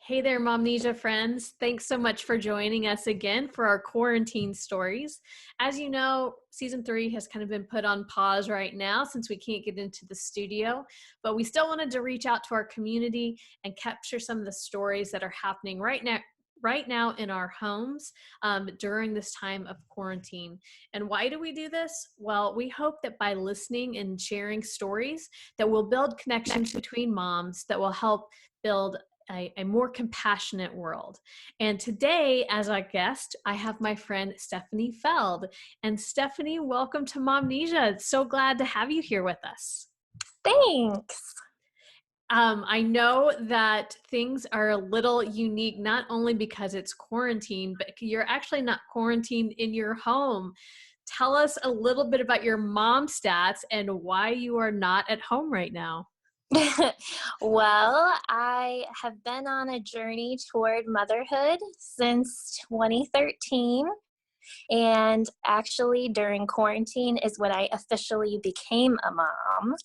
Hey there, Momnesia friends. Thanks so much for joining us again for our quarantine stories. As you know, season 3 has kind of been put on pause right now since we can't get into the studio, but we still wanted to reach out to our community and capture some of the stories that are happening right now in our homes during this time of quarantine. And why do we do this? Well, we hope that by listening and sharing stories that will build connections between moms that will help build a more compassionate world. And today, as our guest, I have my friend Steffeny Feld. And Steffeny, welcome to Momnesia. It's so glad to have you here with us. Thanks. I know that things are a little unique, not only because it's quarantine, but you're actually not quarantined in your home. Tell us a little bit about your mom stats and why you are not at home right now. Well, I have been on a journey toward motherhood since 2013. And actually, during quarantine is when I officially became a mom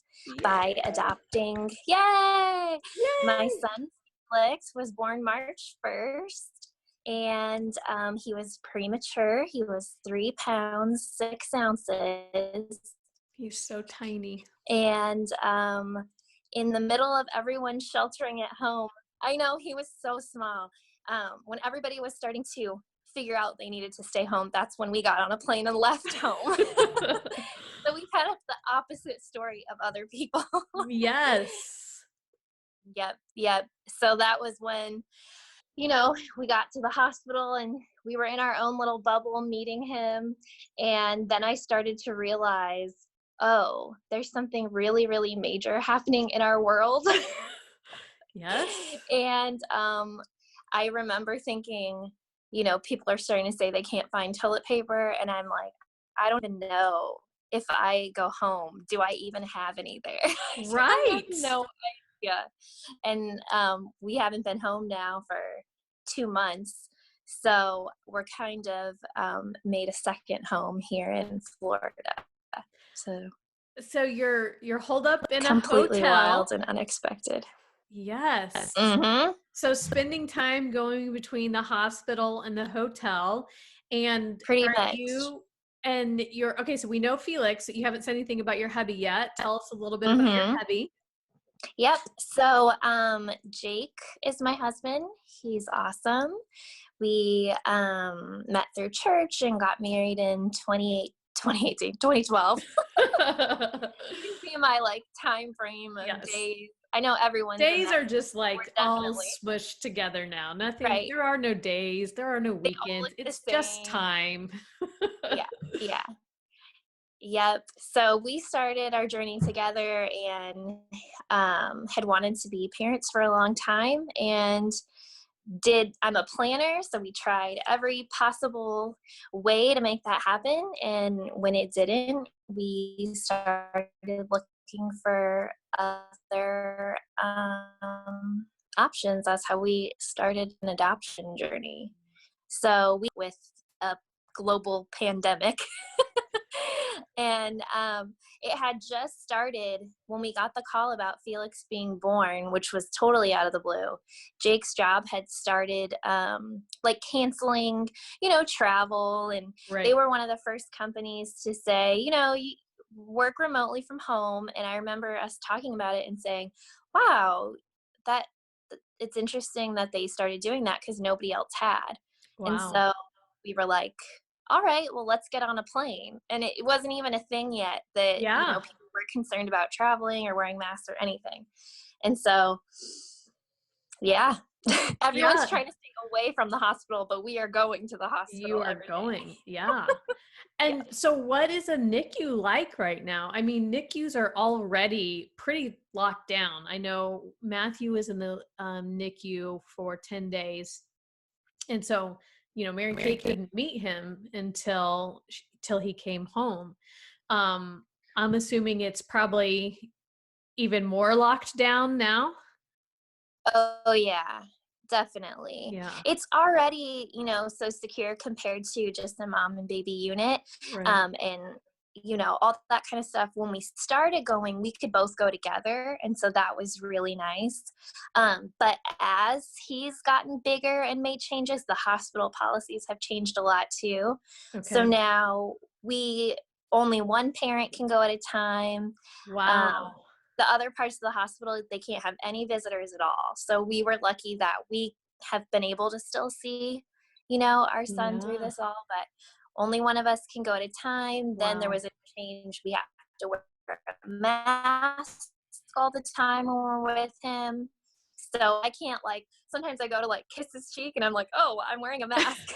by adopting. Yay! My son, Felix, was born March 1st. And he was premature. He was 3 pounds, 6 ounces. He's so tiny. And in the middle of everyone sheltering at home, I know he was so small. When everybody was starting to figure out they needed to stay home, that's when we got on a plane and left home. So we kind of the opposite story of other people. Yes. Yep. So that was when, we got to the hospital and we were in our own little bubble meeting him. And then I started to realize, oh, there's something really, really major happening in our world. Yes. And I remember thinking, people are starting to say they can't find toilet paper. And I'm like, I don't even know if I go home, do I even have any there? Right. No idea. And we haven't been home now for 2 months. So we're kind of made a second home here in Florida. So you're holed up in completely a hotel. Wild and unexpected. Yes. Mm-hmm. So spending time going between the hospital and the hotel, and pretty much. Okay, so we know Felix. You haven't said anything about your hubby yet. Tell us a little bit about your hubby. Yep. So Jake is my husband. He's awesome. We met through church and got married in 2012. You can see my time frame of days. I know everyone's days are just all smushed together now. Nothing. Right. There are no days. There are no weekends. It's just time. Yeah. Yep. So we started our journey together and had wanted to be parents for a long time, and I'm a planner, so we tried every possible way to make that happen. And when it didn't, we started looking for other options. That's how we started an adoption journey. So with a global pandemic. And it had just started when we got the call about Felix being born, which was totally out of the blue. Jake's job had started canceling, travel. And They were one of the first companies to say, you work remotely from home. And I remember us talking about it and saying, wow, that it's interesting that they started doing that because nobody else had. Wow. And so we were like, all right, well, let's get on a plane. And it wasn't even a thing yet that people were concerned about traveling or wearing masks or anything. And so, everyone's trying to stay away from the hospital, but we are going to the hospital. You are going, And so what is a NICU like right now? I mean, NICUs are already pretty locked down. I know Matthew is in the NICU for 10 days. And so Mary Kay couldn't meet him until he came home. I'm assuming it's probably even more locked down now. Oh yeah, definitely. Yeah. It's already, so secure compared to just the mom and baby unit. Right. And all that kind of stuff. When we started going, we could both go together. And so that was really nice. But as he's gotten bigger and made changes, the hospital policies have changed a lot too. Okay. So now only one parent can go at a time. Wow. The other parts of the hospital, they can't have any visitors at all. So we were lucky that we have been able to still see, our son through this all, but only one of us can go at a time. Wow. Then there was a change. We have to wear a mask all the time when we're with him. So I can't sometimes I go to kiss his cheek and I'm like, oh, I'm wearing a mask.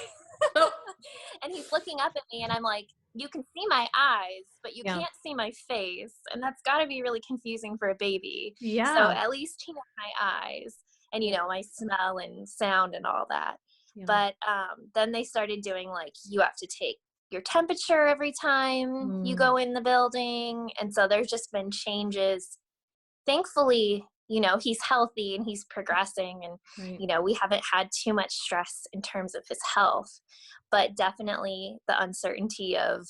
And he's looking up at me and I'm like, you can see my eyes, but you can't see my face. And that's got to be really confusing for a baby. Yeah. So at least he knows my eyes and, my smell and sound and all that. Yeah. But then they started doing you have to take your temperature every time you go in the building. And so there's just been changes. Thankfully, he's healthy and he's progressing and, we haven't had too much stress in terms of his health, but definitely the uncertainty of,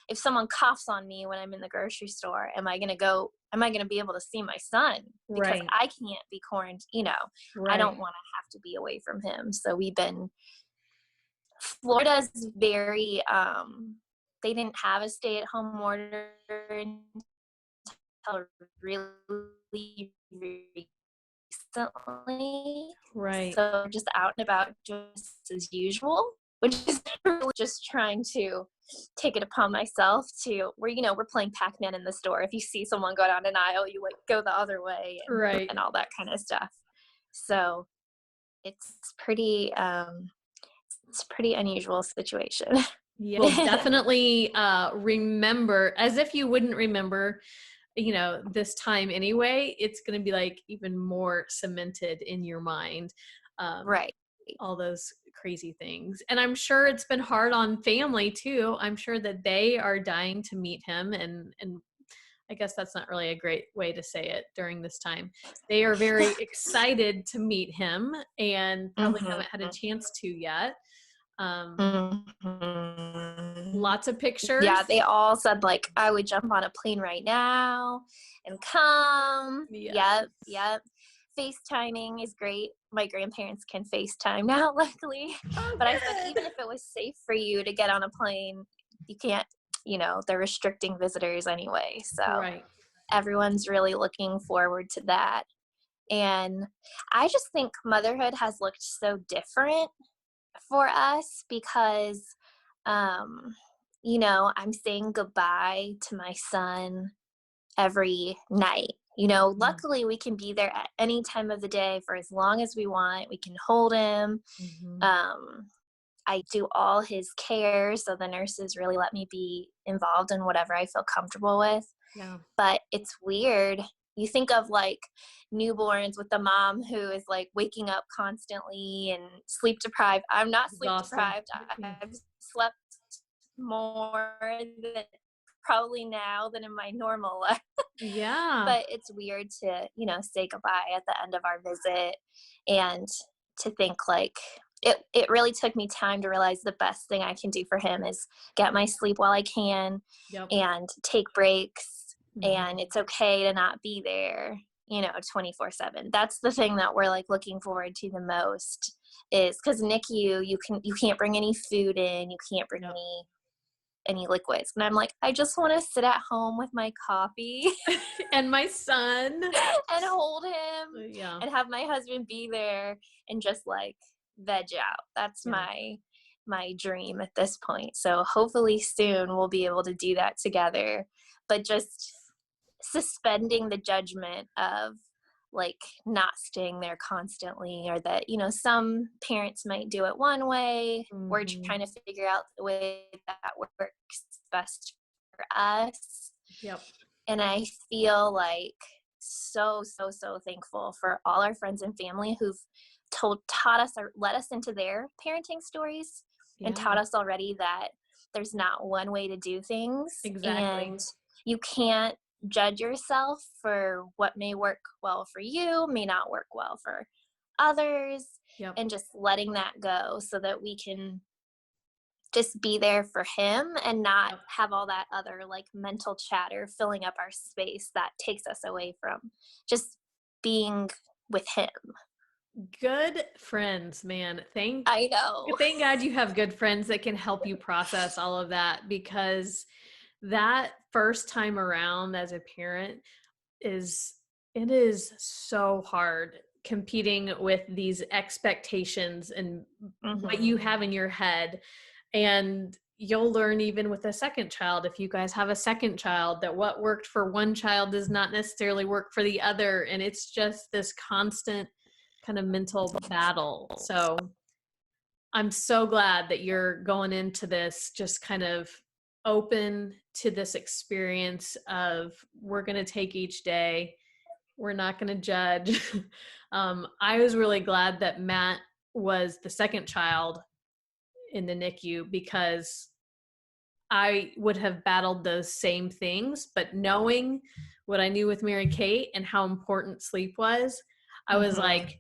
if someone coughs on me when I'm in the grocery store, am I going to be able to see my son? Because I can't be quarantined, I don't want to have to be away from him. So Florida's very, they didn't have a stay-at-home order until really recently. So just out and about just as usual, which is really just trying to take it upon myself we're playing Pac-Man in the store. If you see someone go down an aisle, you go the other way and all that kind of stuff. So it's pretty unusual situation. Yeah, well, definitely remember, as if you wouldn't remember, this time anyway, it's going to be even more cemented in your mind. All those crazy things. And I'm sure it's been hard on family too. I'm sure that they are dying to meet him. And I guess that's not really a great way to say it during this time. They are very excited to meet him and probably haven't had a chance to yet. Lots of pictures. Yeah, they all said I would jump on a plane right now and come. Yep. FaceTiming is great. My grandparents can FaceTime now, luckily. But I said, even if it was safe for you to get on a plane, you can't, they're restricting visitors anyway. So everyone's really looking forward to that. And I just think motherhood has looked so different for us because, I'm saying goodbye to my son every night. Luckily we can be there at any time of the day for as long as we want. We can hold him. I do all his care, so the nurses really let me be involved in whatever I feel comfortable with. But it's weird. You think of newborns with the mom who is waking up constantly and sleep deprived. I'm not sleep deprived. I've slept more than probably now than in my normal life. But it's weird to, say goodbye at the end of our visit and to think it really took me time to realize the best thing I can do for him is get my sleep while I can and take breaks. And it's okay to not be there, 24/7. That's the thing that we're looking forward to the most is because NICU, you can't bring any food in, you can't bring any liquids. And I'm I just want to sit at home with my coffee and my son and hold him and have my husband be there and just veg out. That's my dream at this point. So hopefully soon we'll be able to do that together, but just suspending the judgment of not staying there constantly, or that some parents might do it one way. We're trying to figure out the way that works best for us. And I feel so thankful for all our friends and family who've taught us or let us into their parenting stories and taught us already that there's not one way to do things. And you can't judge yourself for what may work well for you, may not work well for others, and just letting that go so that we can just be there for him and not Yep. have all that other like mental chatter filling up our space that takes us away from just being with him. Good friends, man. I know. Thank God you have good friends that can help you process all of that, because that first time around as a parent it is so hard competing with these expectations and what Mm-hmm. you have in your head. And you'll learn even with a second child, if you guys have a second child, that what worked for one child does not necessarily work for the other. And it's just this constant kind of mental battle. So I'm so glad that you're going into this just kind of open to this experience of, we're going to take each day. We're not going to judge. I was really glad that Matt was the second child in the NICU, because I would have battled those same things, but knowing what I knew with Mary Kate and how important sleep was, I was Mm-hmm. like,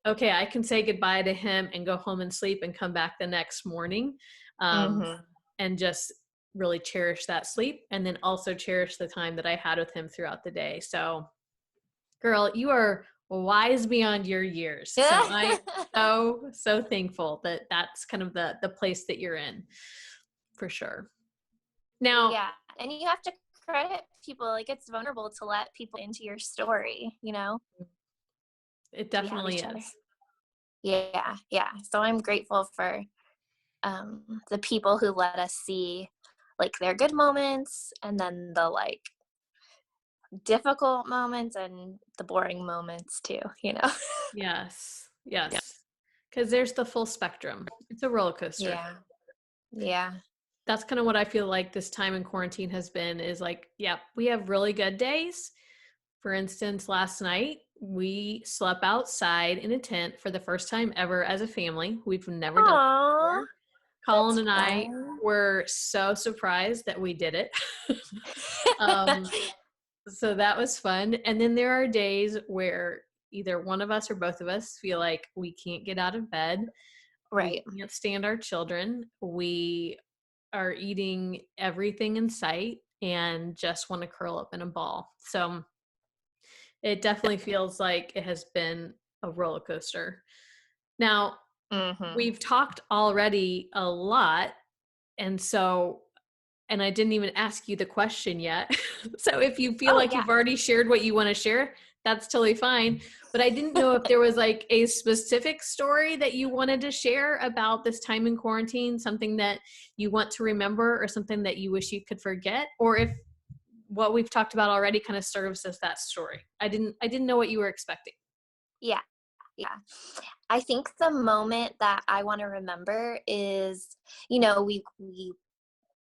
okay, I can say goodbye to him and go home and sleep and come back the next morning, um, Mm-hmm. and just really cherish that sleep, and then also cherish the time that I had with him throughout the day. So, girl, you are wise beyond your years. So I so thankful that that's kind of the place that you're in, for sure. Now, Yeah. And you have to credit people. Like, it's vulnerable to let people into your story, it because we have definitely each other. is. Yeah. Yeah. So I'm grateful for the people who let us see like their good moments and then the like difficult moments and the boring moments too. Yes. Yeah. Yes. Because there's the full spectrum. It's a roller coaster. Yeah. Yeah. That's kind of what I feel like this time in quarantine has been, is like, yeah, we have really good days. For instance, last night we slept outside in a tent for the first time ever as a family. We've never done it Aw, before. Colin that's and I fun. were so surprised that we did it. um, so that was fun. And then there are days where either one of us or both of us feel like we can't get out of bed. We Right. can't stand our children. We are eating everything in sight and just want to curl up in a ball. So it definitely feels like it has been a roller coaster. Now, Mm-hmm. we've talked already a lot. And I didn't even ask you the question yet. So if you feel Oh like yeah. you've already shared what you want to share, that's totally fine. But I didn't know if there was like a specific story that you wanted to share about this time in quarantine, something that you want to remember or something that you wish you could forget, or if what we've talked about already kind of serves as that story. I didn't know what you were expecting. Yeah. Yeah. I think the moment that I want to remember is, we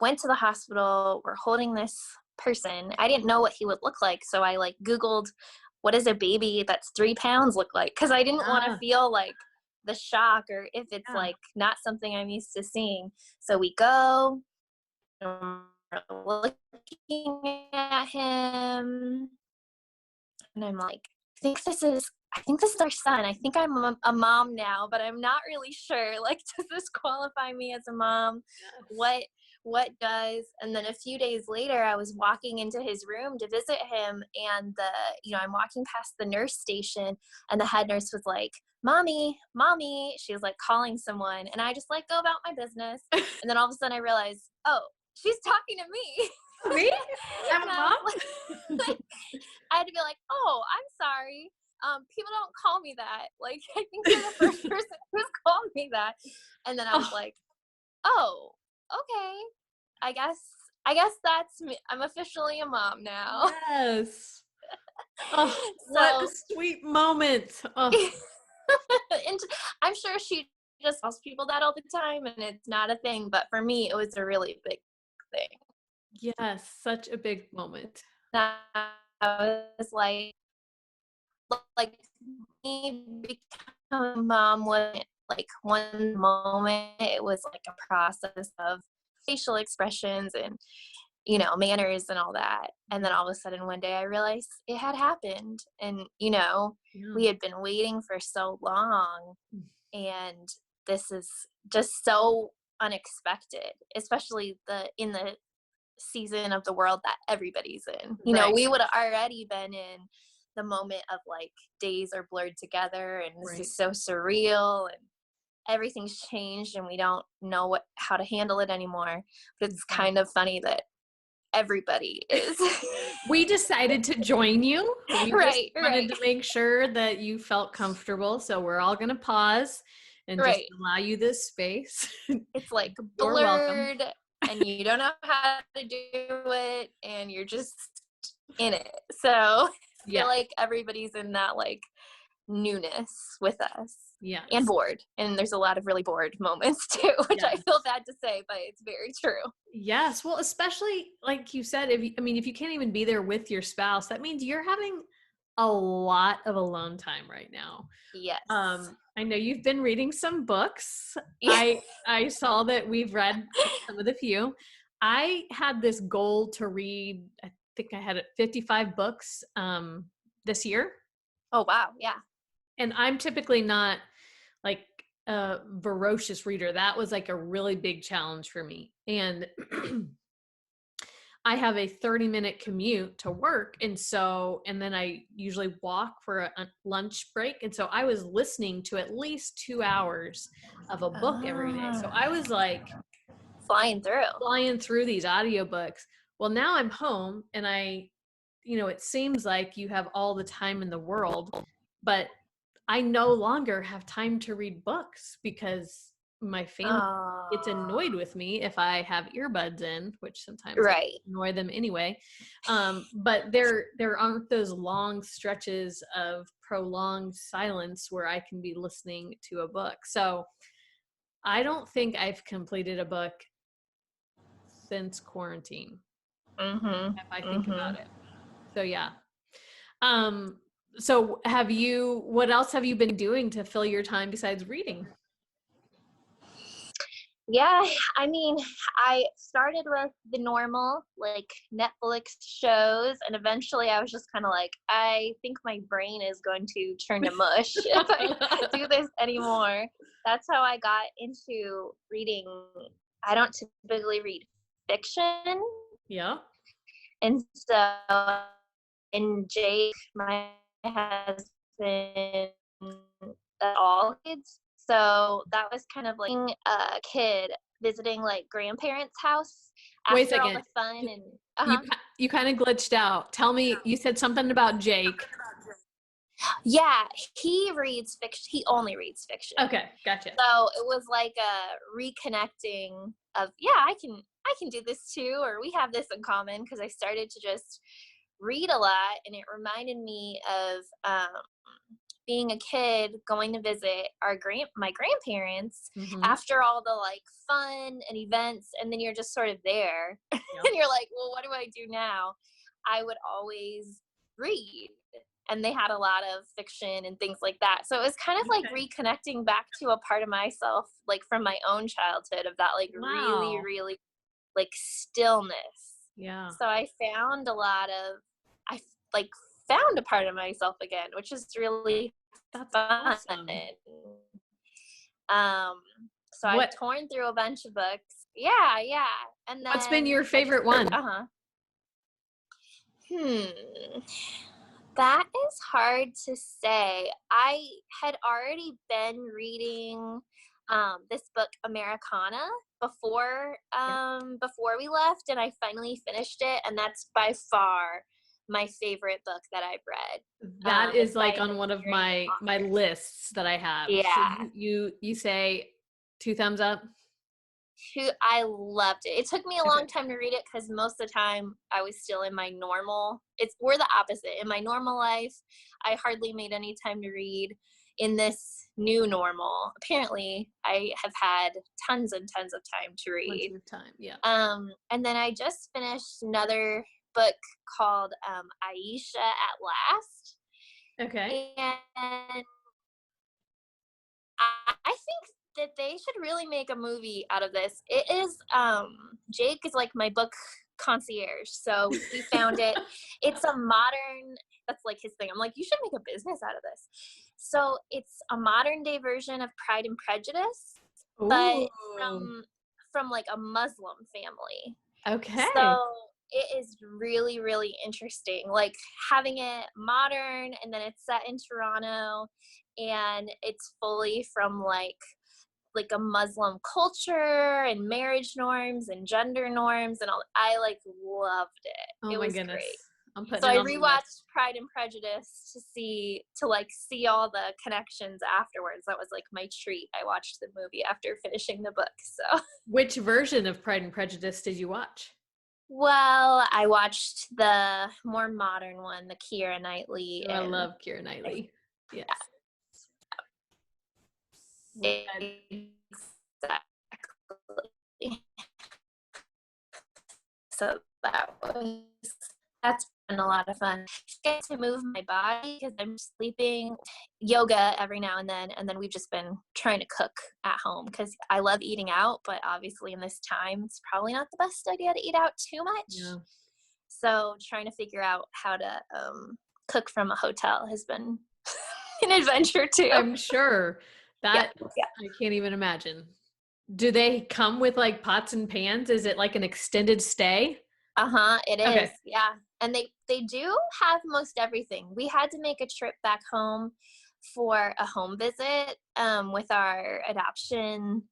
went to the hospital, we're holding this person. I didn't know what he would look like, so I like Googled, what does a baby that's 3 pounds look like? Because I didn't want to Ah, feel like the shock or if it's yeah. like not something I'm used to seeing. So we go, and we're looking at him, and I'm like, I think this is our son. I think I'm a mom now, but I'm not really sure. Like, does this qualify me as a mom? Yes. What does? And then a few days later, I was walking into his room to visit him, and I'm walking past the nurse station, and the head nurse was like, "Mommy, mommy." She was like calling someone, and I just like go about my business, and then all of a sudden I realized, oh, she's talking to me. Me? I'm And a I was mom? like, I had to be like, oh, I'm sorry. People don't call me that. Like, I think you're the first person who's called me that. And then I was Oh, like, oh, okay. I guess that's me. I'm officially a mom now. yes. Oh, what a So, sweet moment. Oh, and I'm sure she just tells people that all the time, and it's not a thing. But for me, it was a really big thing. yes, such a big moment. I was like me becoming a mom wasn't like one moment. It was like a process of facial expressions and manners and all that. And then all of a sudden one day I realized it had happened, and Yeah. we had been waiting for so long, and this is just so unexpected, especially in the season of the world that everybody's in. Right. We would have already been in the moment of like days are blurred together and this Right. is so surreal and everything's changed and we don't know how to handle it anymore. But it's kind of funny that everybody is. We decided to join you. We Right, just wanted right. to make sure that you felt comfortable. So we're all going to pause and just allow you this space. It's like You're welcome. blurred and you don't know how to do it and you're just in it. So I feel like everybody's in that like newness with us. Yeah. And bored. And there's a lot of really bored moments too, which I feel bad to say, but it's very true. Yes. Well, especially like you said, if you can't even be there with your spouse, that means you're having a lot of alone time right now. Yes. I know you've been reading some books. Yeah. I saw that we've read some of the few. I had this goal to read, I think I had 55 books this year. Oh, wow. Yeah. And I'm typically not like a voracious reader. That was like a really big challenge for me. And I have a 30-minute commute to work. And then I usually walk for a lunch break. And so I was listening to at least 2 hours of a book every day. So I was like flying through these audiobooks. Well, now I'm home and it seems like you have all the time in the world, but I no longer have time to read books because my family gets annoyed with me if I have earbuds in, which sometimes I annoy them anyway. But there aren't those long stretches of prolonged silence where I can be listening to a book. So I don't think I've completed a book since quarantine. If I think about it. So yeah. So what else have you been doing to fill your time besides reading? Yeah, I mean, I started with the normal, like Netflix shows, and eventually I was just kind of like, I think my brain is going to turn to mush if I do this anymore. That's how I got into reading. I don't typically read fiction. Yeah. And so, Jake, my husband, all kids. So that was kind of like a kid visiting like grandparents' house after all the fun and you kind of glitched out. Tell me, you said something about Jake. Yeah, he reads fiction. He only reads fiction. Okay, gotcha. So it was like a reconnecting of I can do this too, or we have this in common, because I started to just read a lot, and it reminded me of being a kid going to visit my grandparents after all the like fun and events, and then you're just sort of there and you're like, well, what do I do now? I would always read, and they had a lot of fiction and things like that. So it was kind of like reconnecting back to a part of myself, like from my own childhood, of that like really, really like stillness. Yeah. So I found found a part of myself again, which is really fun. Awesome. So I've torn through a bunch of books. Yeah. And then, what's been your favorite one? That is hard to say. I had already been reading this book, Americana, before we left, and I finally finished it, and that's by far my favorite book that I've read. That is like on one of my lists that I have. Yeah. So you say 2 thumbs up? I loved it. It took me a long time to read it because most of the time I was still in my normal. We're the opposite. In my normal life, I hardly made any time to read. In this new normal, apparently I have had tons and tons of time to read. Time, yeah. And then I just finished another book called Aisha at Last. Okay. And I think that they should really make a movie out of this. It is Jake is like my book concierge, so he found it. It's a modern, that's like his thing. I'm like, you should make a business out of this. So it's a modern day version of Pride and Prejudice. Ooh. But from from like a Muslim family. Okay. So it is really, really interesting, like having it modern, and then it's set in Toronto, and it's fully from like a Muslim culture and marriage norms and gender norms and all. I like loved it. Oh It my was goodness. great. I'm putting So it I on the list. rewatched Pride and Prejudice to see all the connections afterwards. That was like my treat. I watched the movie after finishing the book. So Which version of Pride and Prejudice did you watch? well, I watched the more modern one, the Keira Knightley. Oh, I love Keira Knightley. Yes. Exactly. So that's been a lot of fun. I get to move my body because I'm sleeping, yoga every now and then we've just been trying to cook at home because I love eating out, but obviously in this time it's probably not the best idea to eat out too much. Yeah. So trying to figure out how to cook from a hotel has been an adventure too. I'm sure that Yeah. I can't even imagine. Do they come with like pots and pans? Is it like an extended stay? It is. Okay. Yeah. And they do have most everything. We had to make a trip back home for a home visit with our adoption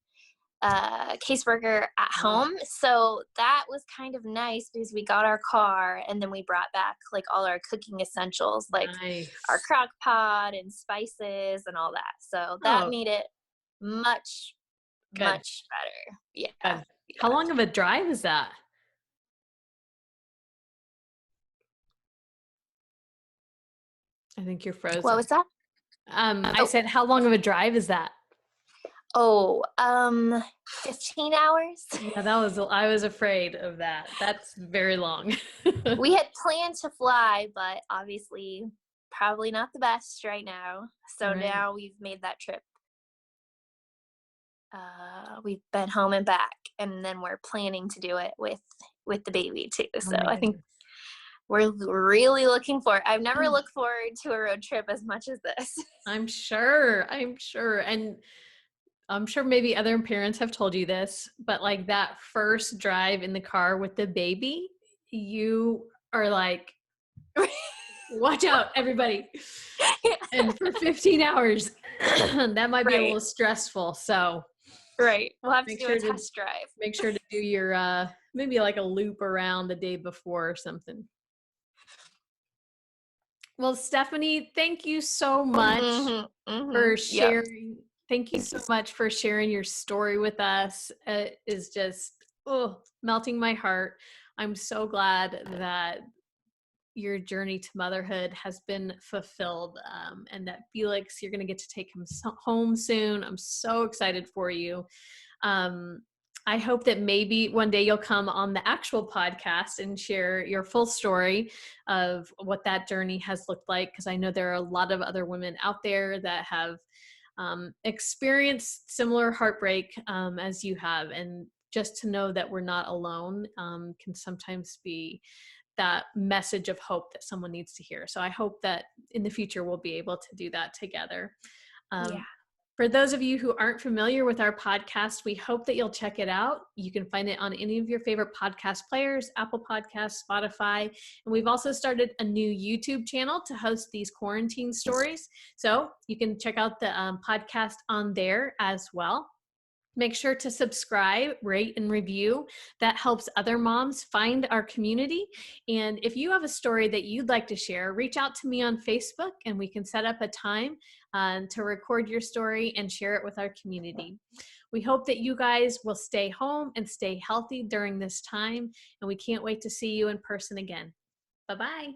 caseworker at home. So that was kind of nice because we got our car and then we brought back like all our cooking essentials, like our crock pot and spices and all that. So that made it much better. Yeah. Good. How long of a drive is that? I think you're frozen. What was that? I said, how long of a drive is that? 15 hours. Yeah, I was afraid of that. That's very long. We had planned to fly, but obviously probably not the best right now. So now we've made that trip. We've been home and back, and then we're planning to do it with the baby too. So I think we're really looking forward. I've never looked forward to a road trip as much as this. I'm sure. And I'm sure maybe other parents have told you this, but like that first drive in the car with the baby, you are like, watch out, everybody. And for 15 hours, that might be a little stressful. So we'll have to do a test drive. Make sure to do your, maybe like a loop around the day before or something. Well, Steffeny, thank you so much for sharing. Yep. Thank you so much for sharing your story with us. It is just melting my heart. I'm so glad that your journey to motherhood has been fulfilled, and that Felix, you're going to get to take him home soon. I'm so excited for you. I hope that maybe one day you'll come on the actual podcast and share your full story of what that journey has looked like, because I know there are a lot of other women out there that have experienced similar heartbreak as you have, and just to know that we're not alone can sometimes be that message of hope that someone needs to hear. So I hope that in the future we'll be able to do that together. For those of you who aren't familiar with our podcast, we hope that you'll check it out. You can find it on any of your favorite podcast players, Apple Podcasts, Spotify. And we've also started a new YouTube channel to host these quarantine stories. So you can check out the podcast on there as well. Make sure to subscribe, rate, and review. That helps other moms find our community. And if you have a story that you'd like to share, reach out to me on Facebook and we can set up a time to record your story and share it with our community. We hope that you guys will stay home and stay healthy during this time, and we can't wait to see you in person again. Bye-bye.